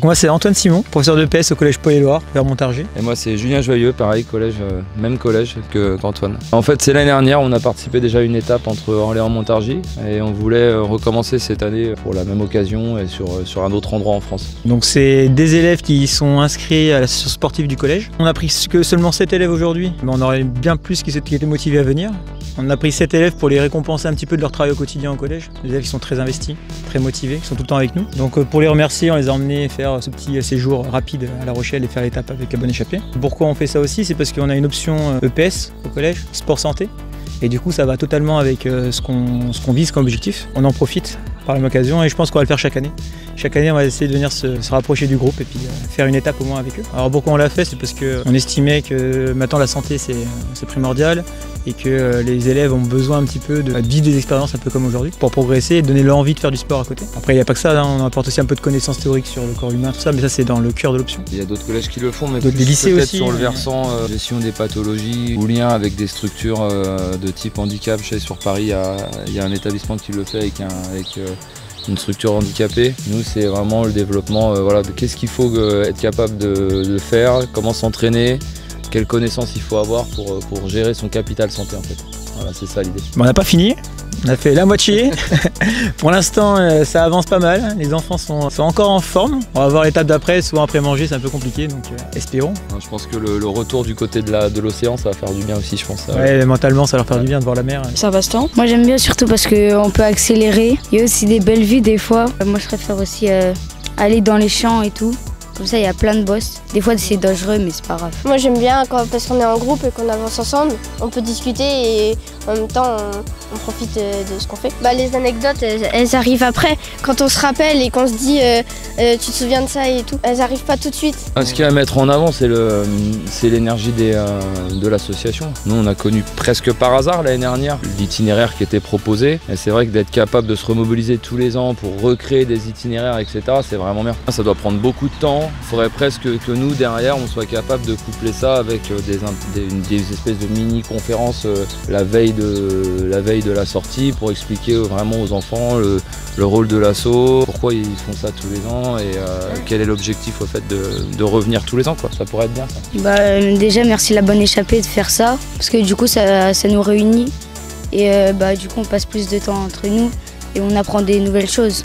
moi c'est Antoine Simon, professeur de PS au collège Paul-et-Loire, vers Montargis. Et moi c'est Julien Joyeux, pareil, collège, même collège qu'Antoine. En fait c'est l'année dernière, on a participé déjà à une étape entre Orléans et Montargis et on voulait recommencer cette année pour la même occasion et sur un autre endroit en France. Donc c'est des élèves qui sont inscrits à l'association sportive du collège. On a pris que seulement 7 élèves aujourd'hui, mais on aurait bien plus qui étaient motivés à venir. On a pris 7 élèves pour les récompenser un petit peu de leur travail au quotidien au collège. Des élèves qui sont très investis, très motivés, qui sont tout le temps avec nous. Donc pour les remercier, on les a emmenés faire ce petit séjour rapide à La Rochelle et faire l'étape avec la bonne échappée. Pourquoi on fait ça aussi? C'est parce qu'on a une option EPS au collège, sport santé. Et du coup ça va totalement avec ce qu'on vise comme objectif. On en profite par la même occasion et je pense qu'on va le faire chaque année. Chaque année on va essayer de venir se rapprocher du groupe et puis faire une étape au moins avec eux. Alors pourquoi on l'a fait? C'est parce qu'on estimait que maintenant la santé c'est primordial et que les élèves ont besoin un petit peu de vivre des expériences un peu comme aujourd'hui pour progresser et donner leur envie de faire du sport à côté. Après il n'y a pas que ça, on apporte aussi un peu de connaissances théoriques sur le corps humain, tout ça, mais ça c'est dans le cœur de l'option. Il y a d'autres collèges qui le font, mais des lycées aussi, sur le versant gestion des pathologies ou lien avec des structures de type handicap. Je sais sur Paris il y a un établissement qui le fait avec une structure handicapée. Nous c'est vraiment le développement de qu'est-ce qu'il faut être capable de faire, comment s'entraîner, quelles connaissances il faut avoir pour gérer son capital santé en fait. Voilà, c'est ça l'idée. Bon, on n'a pas fini, on a fait la moitié. Pour l'instant ça avance pas mal, les enfants sont encore en forme. On va voir l'étape d'après, souvent après manger c'est un peu compliqué, donc espérons. Je pense que le retour du côté de l'océan ça va faire du bien aussi, je pense. Ouais, mentalement ça va leur faire du bien de voir la mer. C'est un passe-temps. Moi j'aime bien surtout parce qu'on peut accélérer. Il y a aussi des belles vues des fois. Moi je préfère aussi aller dans les champs et tout. Comme ça, il y a plein de bosses. Des fois, c'est dangereux, mais c'est pas grave. Moi, j'aime bien parce qu'on est en groupe et qu'on avance ensemble. On peut discuter et en même temps, on profite de ce qu'on fait. Les anecdotes, elles arrivent après. Quand on se rappelle et qu'on se dit tu te souviens de ça et tout, elles n'arrivent pas tout de suite. Ce qu'il y a à mettre en avant, c'est l'énergie de l'association. Nous, on a connu presque par hasard l'année dernière l'itinéraire qui était proposé. Et c'est vrai que d'être capable de se remobiliser tous les ans pour recréer des itinéraires, etc., c'est vraiment bien. Ça doit prendre beaucoup de temps. Il faudrait presque que nous, derrière, on soit capable de coupler ça avec des espèces de mini-conférences la veille de la sortie pour expliquer vraiment aux enfants le rôle de l'asso, pourquoi ils font ça tous les ans et quel est l'objectif au fait de revenir tous les ans, quoi. Ça pourrait être bien ça. Déjà merci la bonne échappée de faire ça parce que du coup ça nous réunit et du coup on passe plus de temps entre nous et on apprend des nouvelles choses.